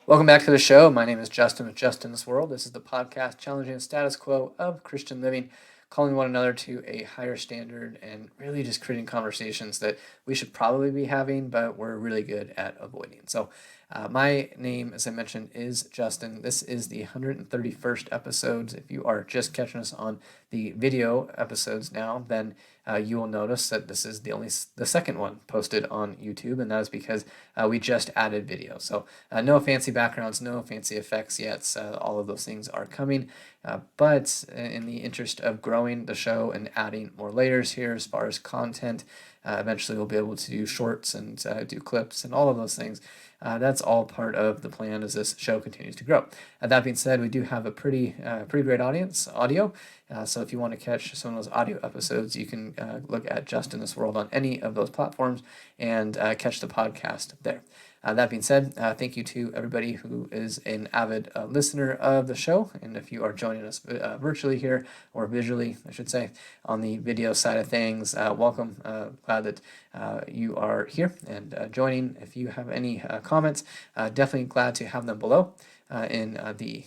Welcome back to the show. My name is Justin with Justin's World. This is the podcast challenging the status quo of Christian living, calling one another to a higher standard, and really just creating conversations that we should probably be having, but we're really good at avoiding. My name, as I mentioned, is Justin. This is the 131st episode. If you are just catching us on the video episodes now, then you will notice that this is the second one posted on YouTube, and that is because we just added video. No fancy backgrounds, no fancy effects yet. All of those things are coming, but in the interest of growing the show and adding more layers here as far as content, eventually we'll be able to do shorts and do clips and all of those things. That's all part of the plan as this show continues to grow. That being said, we do have a pretty great audio. So if you want to catch some of those audio episodes, you can look at Just in This World on any of those platforms and catch the podcast there. That being said, thank you to everybody who is an avid listener of the show. And if you are joining us virtually here, or visually, I should say, on the video side of things, welcome. Glad that you are here and joining. If you have any comments, definitely glad to have them below. In the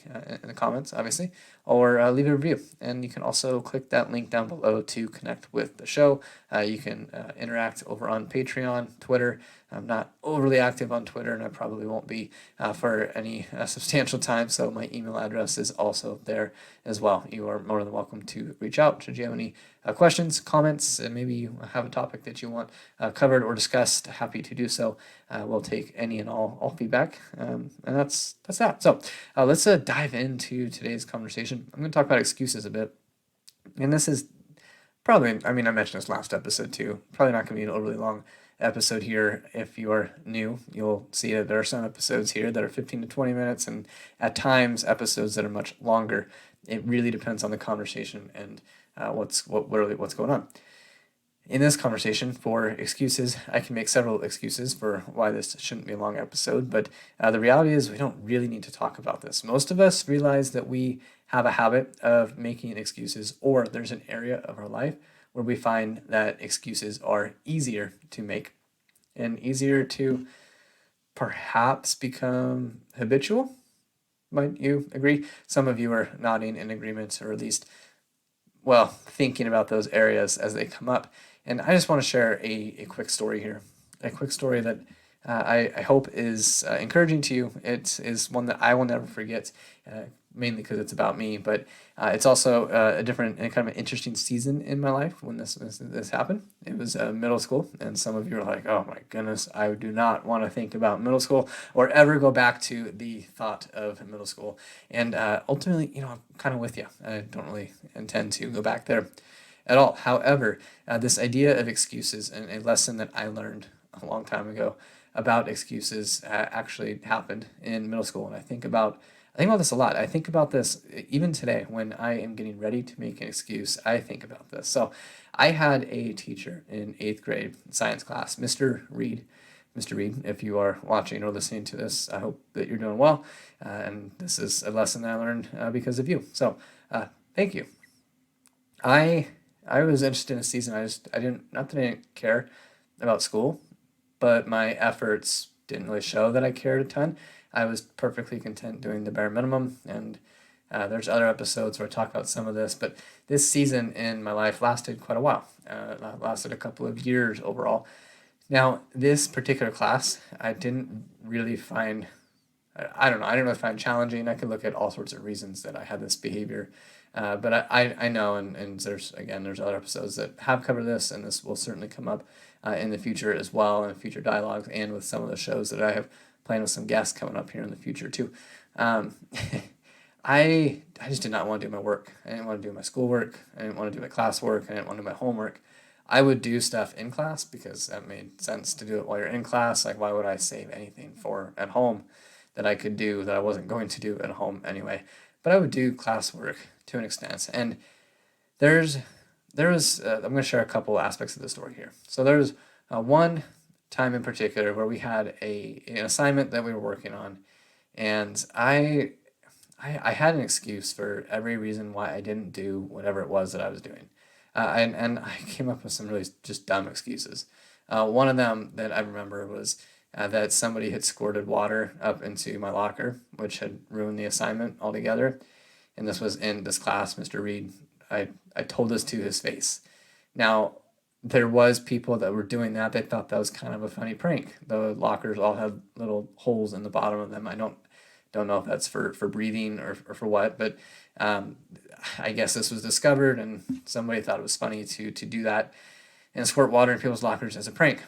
comments, obviously, or leave a review. And you can also click that link down below to connect with the show. You can interact over on Patreon, Twitter. I'm not overly active on Twitter, and I probably won't be for any substantial time, so my email address is also there as well. You are more than welcome to reach out should you have any questions, comments, and maybe you have a topic that you want covered or discussed. Happy to do so. We'll take any and all feedback, and that's that. So let's dive into today's conversation. I'm going to talk about excuses a bit, and this is probably, I mentioned this last episode too, probably not going to be an overly long episode here. If you are new, you'll see that there are some episodes here that are 15 to 20 minutes, and at times episodes that are much longer. It really depends on the conversation and what's going on. In this conversation, for excuses, I can make several excuses for why this shouldn't be a long episode, but the reality is we don't really need to talk about this. Most of us realize that we have a habit of making excuses, or there's an area of our life where we find that excuses are easier to make and easier to perhaps become habitual. Might you agree? Some of you are nodding in agreement, or at least, well, thinking about those areas as they come up. And I just want to share a quick story here, a quick story that I hope is encouraging to you. It is one that I will never forget, mainly because it's about me, but it's also a different and kind of an interesting season in my life when this happened. It was middle school, and some of you are like, oh my goodness, I do not want to think about middle school or ever go back to the thought of middle school. And ultimately, I'm kind of with you. I don't really intend to go back there at all. However, this idea of excuses, and a lesson that I learned a long time ago about excuses, actually happened in middle school. And I think about this a lot. I think about this even today when I am getting ready to make an excuse. I think about this. So I had a teacher in 8th grade science class, Mr. Reed. Mr. Reed, if you are watching or listening to this, I hope that you're doing well. And this is a lesson that I learned because of you. So thank you. I was interested in a season. I didn't, not that I didn't care about school, but my efforts didn't really show that I cared a ton. I was perfectly content doing the bare minimum, and there's other episodes where I talk about some of this, but this season in my life lasted quite a while. It lasted a couple of years overall. Now, this particular class, I didn't really find, I don't know, I didn't really find challenging. I could look at all sorts of reasons that I had this behavior. But I know, and there's other episodes that have covered this, and this will certainly come up in the future as well, in future dialogues, and with some of the shows that I have planned with some guests coming up here in the future too. Um, I just did not want to do my work. I didn't want to do my schoolwork. I didn't want to do my classwork. I didn't want to do my homework. I would do stuff in class because that made sense to do it while you're in class. Like, why would I save anything for at home that I could do that I wasn't going to do at home anyway? But I would do classwork to an extent. And there's there was I'm going to share a couple aspects of the story here. So there was one time in particular where we had an assignment that we were working on, and I had an excuse for every reason why I didn't do whatever it was that I was doing. And I came up with some really just dumb excuses. One of them that I remember was that somebody had squirted water up into my locker, which had ruined the assignment altogether. And this was in this class, Mr. Reed. I told this to his face. Now, there was people that were doing that. They thought that was kind of a funny prank. The lockers all had little holes in the bottom of them. I don't know if that's for breathing or for what, but um, I guess this was discovered and somebody thought it was funny to do that and squirt water in people's lockers as a prank.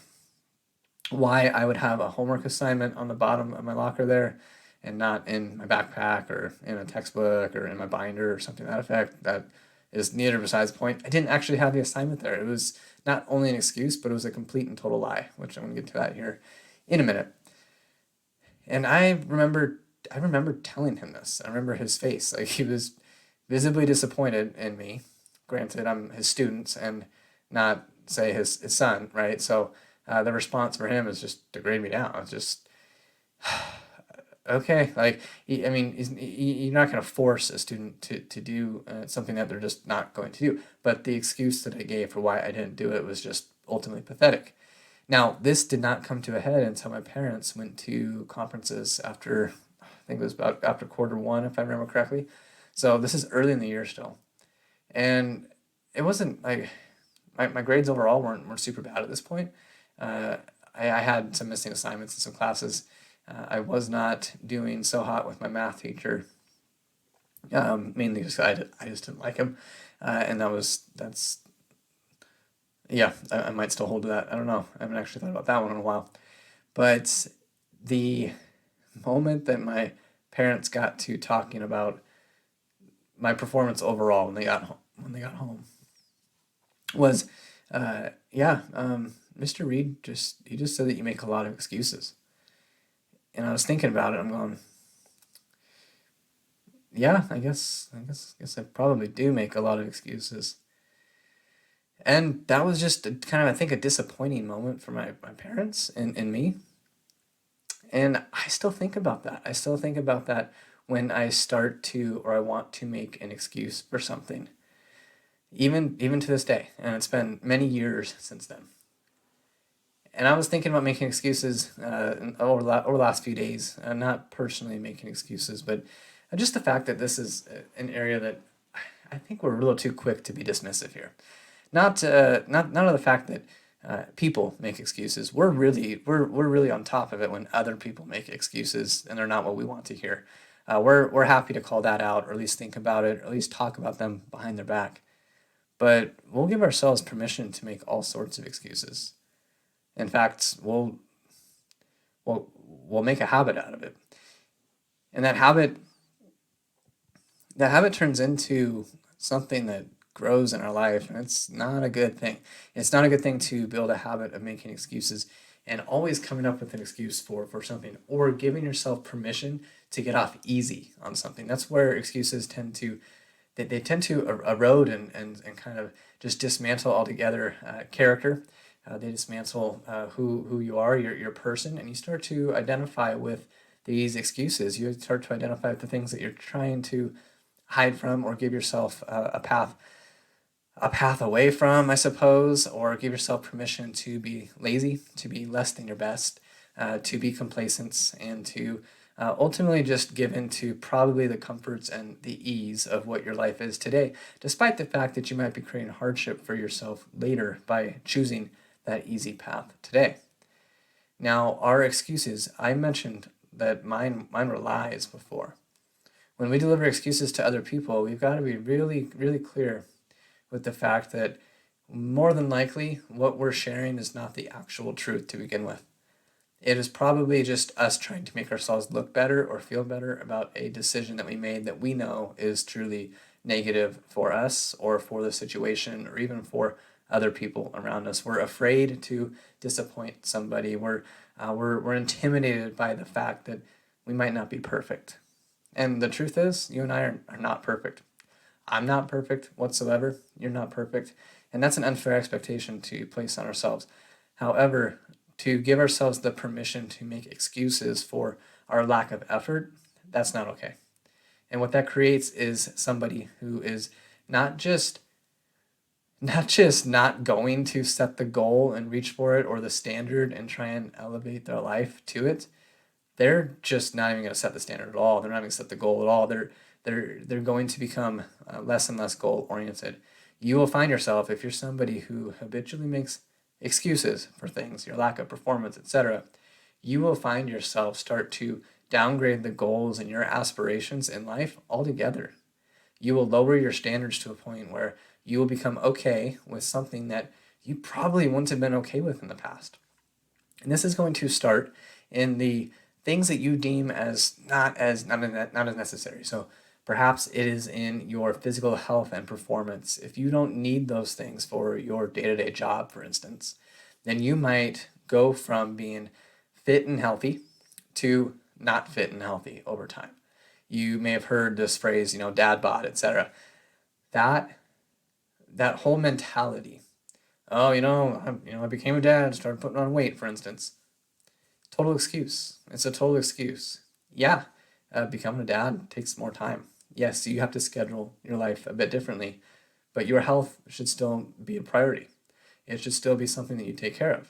Why I would have a homework assignment on the bottom of my locker there and not in my backpack or in a textbook or in my binder or something to that effect, that is neither besides the point. I didn't actually have the assignment there. It was not only an excuse, but it was a complete and total lie, which I'm going to get to that here in a minute. And I remember telling him this. I remember his face. Like, he was visibly disappointed in me. Granted, I'm his student and not, say, his son, right? So the response for him is just to grade me down. It's just, okay. Like, I mean, you're not going to force a student to do something that they're just not going to do. But the excuse that I gave for why I didn't do it was just ultimately pathetic. Now, this did not come to a head until my parents went to conferences after, I think it was about after quarter one, if I remember correctly. So this is early in the year still. And it wasn't like my grades overall weren't super bad at this point. Uh, I had some missing assignments in some classes. I was not doing so hot with my math teacher, mainly because I just didn't like him. And that's, yeah, I might still hold to that. I don't know. I haven't actually thought about that one in a while. But the moment that my parents got to talking about my performance overall when they got home was, yeah, Mr. Reed he just said that you make a lot of excuses. And I was thinking about it. I'm going, yeah, I guess I probably do make a lot of excuses. And that was just kind of, I think, a disappointing moment for my parents and me. And I still think about that. I still think about that when I start to or I want to make an excuse for something, even to this day. And it's been many years since then. And I was thinking about making excuses over the last few days, not personally making excuses, but just the fact that this is an area that I think we're a little too quick to be dismissive here. Not of the fact that people make excuses. We're really on top of it when other people make excuses and they're not what we want to hear. We're happy to call that out, or at least think about it, or at least talk about them behind their back. But we'll give ourselves permission to make all sorts of excuses. In fact, we'll make a habit out of it, and that habit turns into something that grows in our life, and it's not a good thing. It's not a good thing to build a habit of making excuses and always coming up with an excuse for something, or giving yourself permission to get off easy on something. That's where excuses they tend to erode and kind of just dismantle altogether character. They dismantle who you are, your person, and you start to identify with these excuses. You start to identify with the things that you're trying to hide from, or give yourself a path away from, I suppose, or give yourself permission to be lazy, to be less than your best, to be complacent, and to ultimately just give in to probably the comforts and the ease of what your life is today, despite the fact that you might be creating hardship for yourself later by choosing that easy path today. Now, our excuses, I mentioned that mine were lies before. When we deliver excuses to other people, we've got to be really, really clear with the fact that more than likely what we're sharing is not the actual truth to begin with. It is probably just us trying to make ourselves look better or feel better about a decision that we made that we know is truly negative for us or for the situation or even for other people around us. We're afraid to disappoint somebody. We're intimidated by the fact that we might not be perfect. And the truth is, you and I are not perfect. I'm not perfect whatsoever. You're not perfect. And that's an unfair expectation to place on ourselves. However, to give ourselves the permission to make excuses for our lack of effort, that's not okay. And what that creates is somebody who is not just not just not going to set the goal and reach for it or the standard and try and elevate their life to it. They're just not even going to set the standard at all. They're not going to set the goal at all. They're going to become less and less goal oriented. You will find yourself, if you're somebody who habitually makes excuses for things, your lack of performance, etc., you will find yourself start to downgrade the goals and your aspirations in life altogether. You will lower your standards to a point where you will become okay with something that you probably wouldn't have been okay with in the past. And this is going to start in the things that you deem as not as necessary. So perhaps it is in your physical health and performance. If you don't need those things for your day-to-day job, for instance, then you might go from being fit and healthy to not fit and healthy over time. You may have heard this phrase, dad bod, etc. That that whole mentality. Oh, I became a dad, started putting on weight, for instance. Total excuse. It's a total excuse. Yeah, becoming a dad takes more time. Yes, you have to schedule your life a bit differently, but your health should still be a priority. It should still be something that you take care of.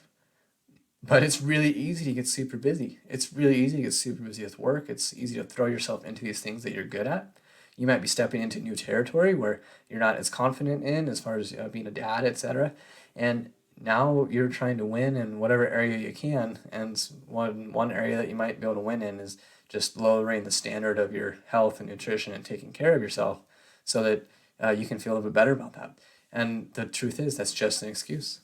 But it's really easy to get super busy. It's really easy to get super busy with work. It's easy to throw yourself into these things that you're good at. You might be stepping into new territory where you're not as confident in as far as being a dad, etc. And now you're trying to win in whatever area you can. And one area that you might be able to win in is just lowering the standard of your health and nutrition and taking care of yourself so that you can feel a little bit better about that. And the truth is, that's just an excuse.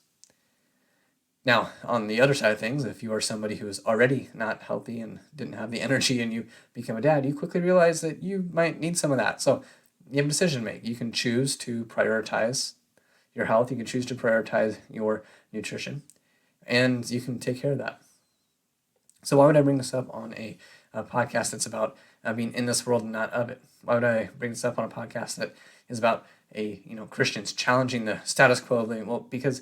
Now, on the other side of things, if you are somebody who is already not healthy and didn't have the energy and you become a dad, you quickly realize that you might need some of that. So you have a decision to make. You can choose to prioritize your health. You can choose to prioritize your nutrition, and you can take care of that. So why would I bring this up on a podcast that's about being in this world and not of it? Why would I bring this up on a podcast that is about Christians challenging the status quo of living? Well, because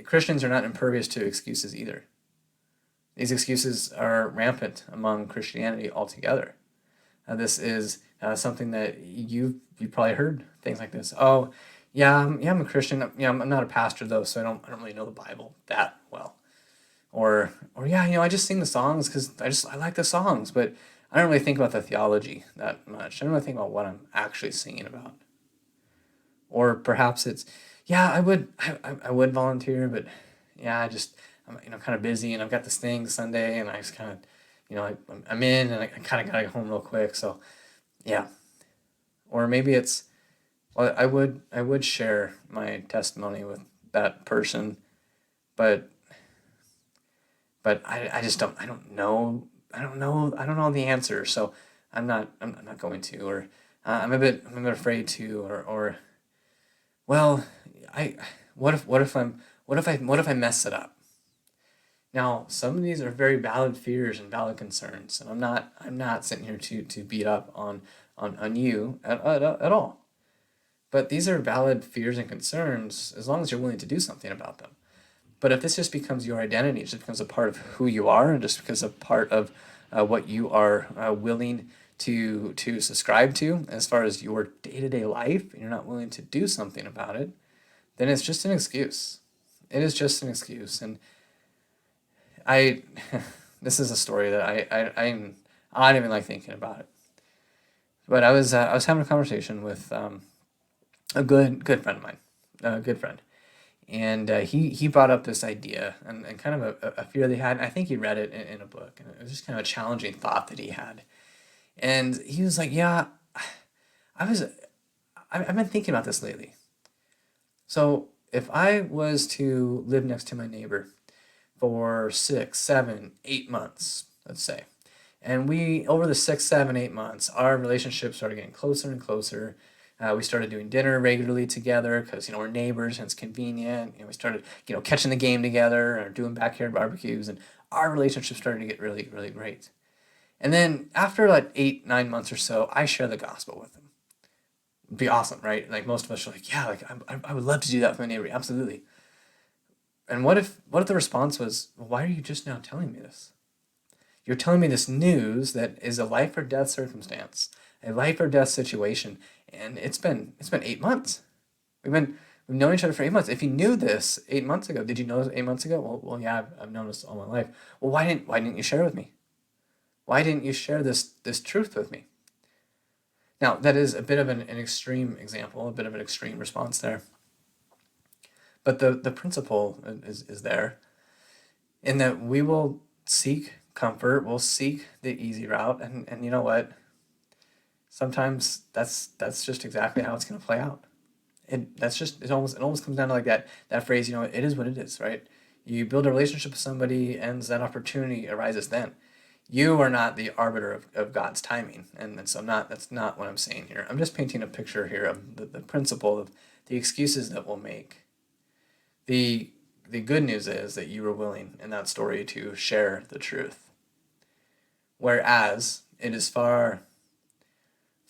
Christians are not impervious to excuses either. These excuses are rampant among Christianity altogether. This is something that you've probably heard things like this. Oh, yeah, I'm a Christian. Yeah, I'm not a pastor though, so I don't really know the Bible that well. Or yeah, I just sing the songs because I like the songs, but I don't really think about the theology that much. I don't really think about what I'm actually singing about. Or perhaps it's, yeah, I would volunteer, but yeah, I'm kind of busy and I've got this thing Sunday and I just kind of, I'm in and I kind of got to go home real quick. So yeah. Or maybe it's, well, I would share my testimony with that person, but I just don't, I don't know the answer. So I'm not going to, or I'm a bit afraid to, or well, I what if I mess it up? Now, some of these are very valid fears and valid concerns, and I'm not sitting here to beat up on you at all. But these are valid fears and concerns as long as you're willing to do something about them. But if this just becomes your identity, it just becomes a part of who you are, and just becomes a part of what you are willing to subscribe to as far as your day-to-day life, and you're not willing to do something about it, then it's just an excuse. It is just an excuse. And I this is a story that I don't even like thinking about it. But I was having a conversation with a good friend of mine, a good friend, and he brought up this idea and kind of a fear they had. And I think he read it in a book, and it was just kind of a challenging thought that he had. And he was like, "Yeah, I've been thinking about this lately. So if I was to live next to my neighbor for 6, 7, 8 months, let's say, and we over the 6, 7, 8 months, our relationship started getting closer and closer. We started doing dinner regularly together because we're neighbors and it's convenient. We started catching the game together or doing backyard barbecues, and our relationship started to get really really great. And then after like 8, 9 months or so, I share the gospel with him. It'd be awesome, right? Like most of us are like, yeah, like I would love to do that with my neighbor, absolutely. And what if the response was, well, why are you just now telling me this? You're telling me this news that is a life or death circumstance, a life or death situation, and it's been 8 months. We've known each other for 8 months. If you knew this 8 months ago, did you know this 8 months ago? Well, yeah, I've known this all my life. Well, why didn't you share with me? Why didn't you share this truth with me? Now, that is a bit of an extreme example, a bit of an extreme response there. But the principle is there in that we will seek comfort, we'll seek the easy route, and you know what? Sometimes that's just exactly how it's going to play out. It almost comes down to like that phrase, it is what it is, right? You build a relationship with somebody, and that opportunity arises then. You are not the arbiter of God's timing, and so that's not what I'm saying here. I'm just painting a picture here of the principle of the excuses that we'll make. The good news is that you were willing in that story to share the truth. Whereas it is far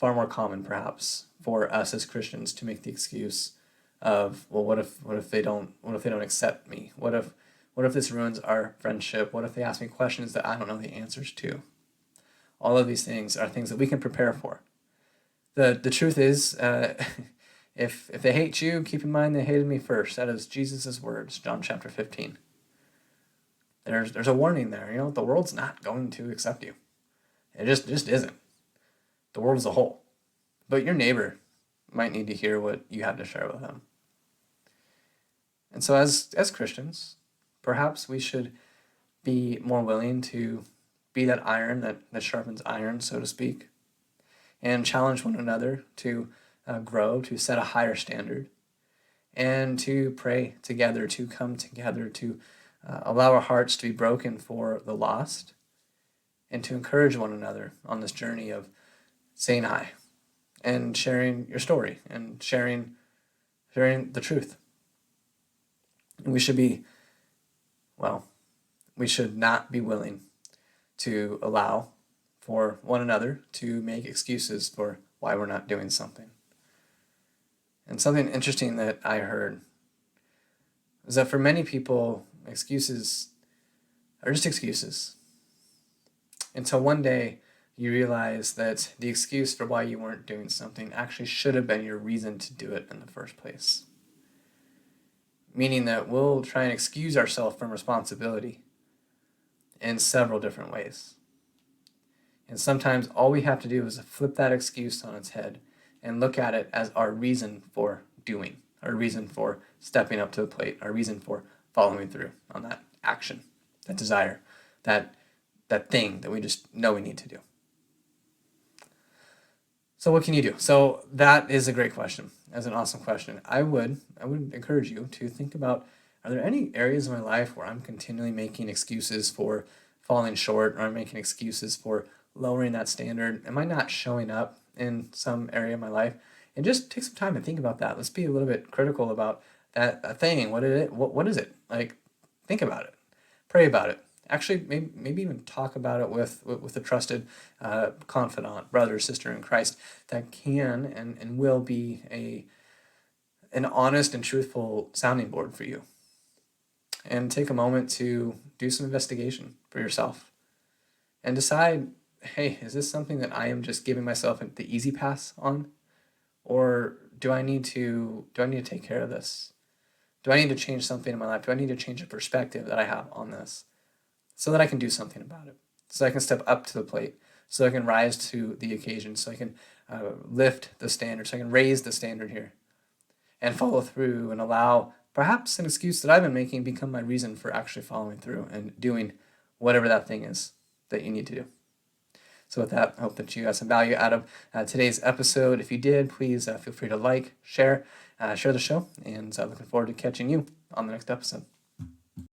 more common perhaps for us as Christians to make the excuse of, well, what if they don't accept me? What if this ruins our friendship? What if they ask me questions that I don't know the answers to? All of these things are things that we can prepare for. The truth is, if they hate you, keep in mind they hated me first. That is Jesus' words, John chapter 15. There's a warning there. The world's not going to accept you. It just isn't. The world as a whole. But your neighbor might need to hear what you have to share with them. And so as Christians, perhaps we should be more willing to be that iron that sharpens iron, so to speak, and challenge one another to grow, to set a higher standard, and to pray together, to come together, to allow our hearts to be broken for the lost, and to encourage one another on this journey of saying hi and sharing your story and sharing the truth. And we should not be willing to allow for one another to make excuses for why we're not doing something. And something interesting that I heard is that for many people, excuses are just excuses. Until one day you realize that the excuse for why you weren't doing something actually should have been your reason to do it in the first place. Meaning that we'll try and excuse ourselves from responsibility in several different ways. And sometimes all we have to do is flip that excuse on its head and look at it as our reason for doing, our reason for stepping up to the plate, our reason for following through on that action, that desire, that thing that we just know we need to do. So what can you do? So that is a great question. That's an awesome question. I would encourage you to think about, are there any areas of my life where I'm continually making excuses for falling short, or I'm making excuses for lowering that standard? Am I not showing up in some area of my life? And just take some time and think about that. Let's be a little bit critical about that thing. What is it? Like, think about it. Pray about it. Actually, maybe even talk about it with a trusted confidant, brother or sister in Christ that can and will be an honest and truthful sounding board for you. And take a moment to do some investigation for yourself and decide, hey, is this something that I am just giving myself the easy pass on? Or do I need to take care of this? Do I need to change something in my life? Do I need to change a perspective that I have on this so that I can do something about it? So I can step up to the plate, so I can rise to the occasion, so I can lift the standard, so I can raise the standard here and follow through and allow perhaps an excuse that I've been making become my reason for actually following through and doing whatever that thing is that you need to do. So with that, I hope that you got some value out of today's episode. If you did, please feel free to like, share the show, and looking forward to catching you on the next episode.